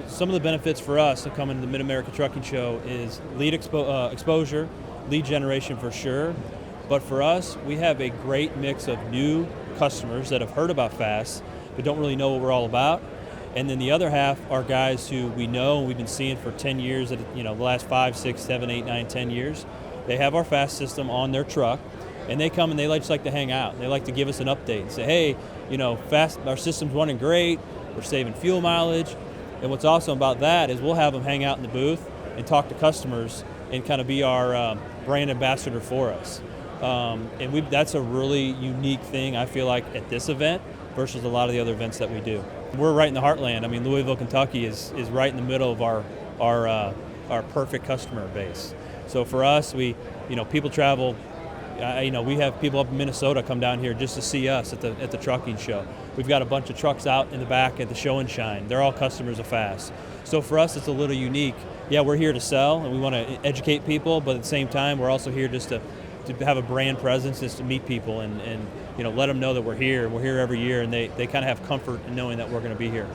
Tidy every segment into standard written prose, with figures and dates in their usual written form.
Some of the benefits for us of coming to the Mid-America Trucking Show is lead exposure, lead generation for sure, but for us, we have a great mix of new customers that have heard about FASS but don't really know what we're all about, and then the other half are guys who we know and we've been seeing for 10 years, the last 5, 6, 7, 8, 9, 10 years. They have our FASS system on their truck, and they come and they just like to hang out. They like to give us an update and say, hey, FASS, our system's running great, we're saving fuel mileage. And what's awesome about that is we'll have them hang out in the booth and talk to customers and kind of be our brand ambassador for us. And that's a really unique thing, I feel like, at this event versus a lot of the other events that we do. We're right in the heartland. I mean, Louisville, Kentucky is right in the middle of our perfect customer base. So for us, people travel. We have people up in Minnesota come down here just to see us at the trucking show. We've got a bunch of trucks out in the back at the show and shine. They're all customers of FASS. So for us, it's a little unique. Yeah, we're here to sell and we want to educate people, but at the same time, we're also here just to have a brand presence, just to meet people and let them know that we're here. We're here every year, and they kind of have comfort in knowing that we're going to be here.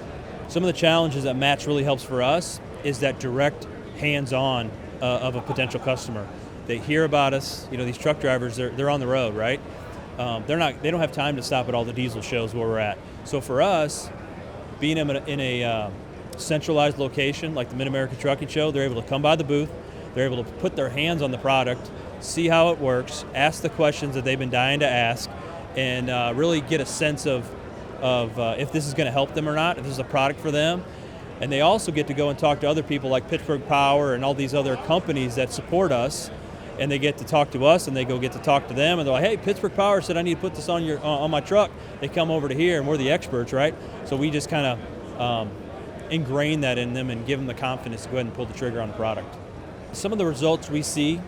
Some of the challenges that Match really helps for us is that direct hands-on of a potential customer. They hear about us. These truck drivers, they're on the road, right? They don't have time to stop at all the diesel shows where we're at. So for us, being in a centralized location like the Mid-America Trucking Show, they're able to come by the booth, they're able to put their hands on the product, see how it works, ask the questions that they've been dying to ask, and really get a sense of if this is going to help them or not, if this is a product for them. And they also get to go and talk to other people like Pittsburgh Power and all these other companies that support us, and they get to talk to us, and they get to talk to them, and they're like, hey, Pittsburgh Power said I need to put this on my truck. They come over to here, and we're the experts, right? So we just kind of ingrain that in them and give them the confidence to go ahead and pull the trigger on the product. Some of the results we see,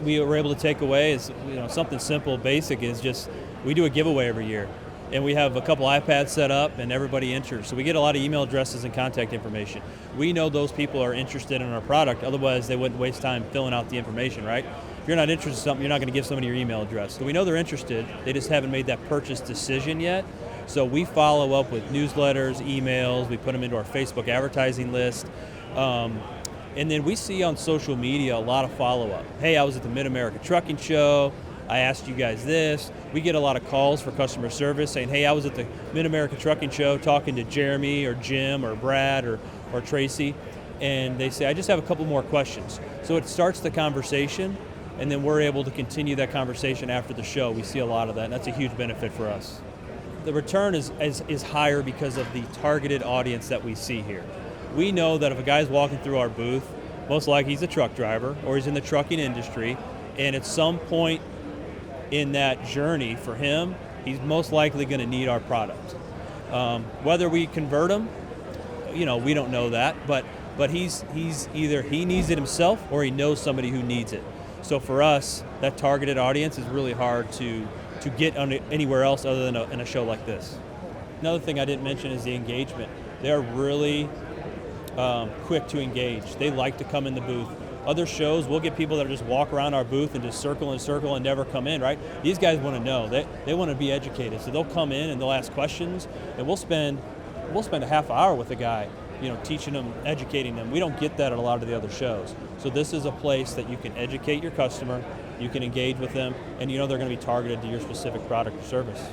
we were able to take away is something simple, basic, is just we do a giveaway every year. And we have a couple iPads set up and everybody enters. So we get a lot of email addresses and contact information. We know those people are interested in our product, otherwise they wouldn't waste time filling out the information, right? If you're not interested in something, you're not going to give somebody your email address. So we know they're interested, they just haven't made that purchase decision yet. So we follow up with newsletters, emails, we put them into our Facebook advertising list. And then we see on social media a lot of follow-up. Hey, I was at the Mid-America Trucking Show, I asked you guys this. We get a lot of calls for customer service saying, hey, I was at the Mid-America Trucking Show talking to Jeremy or Jim or Brad or Tracy, and they say, I just have a couple more questions. So it starts the conversation, and then we're able to continue that conversation after the show. We see a lot of that, and that's a huge benefit for us. The return is higher because of the targeted audience that we see here. We know that if a guy's walking through our booth, most likely he's a truck driver or he's in the trucking industry, and at some point in that journey for him, he's most likely going to need our product. Whether we convert him, we don't know that, but he's either he needs it himself or he knows somebody who needs it. So for us, that targeted audience is really hard to get anywhere else other than in a show like this. Another thing I didn't mention is the engagement. They're really quick to engage. They like to come in the booth. Other shows, we'll get people that just walk around our booth and just circle and never come in, right? These guys want to know. They want to be educated. So they'll come in and they'll ask questions, and we'll spend a half hour with a guy, teaching them, educating them. We don't get that at a lot of the other shows. So this is a place that you can educate your customer, you can engage with them, and they're going to be targeted to your specific product or service.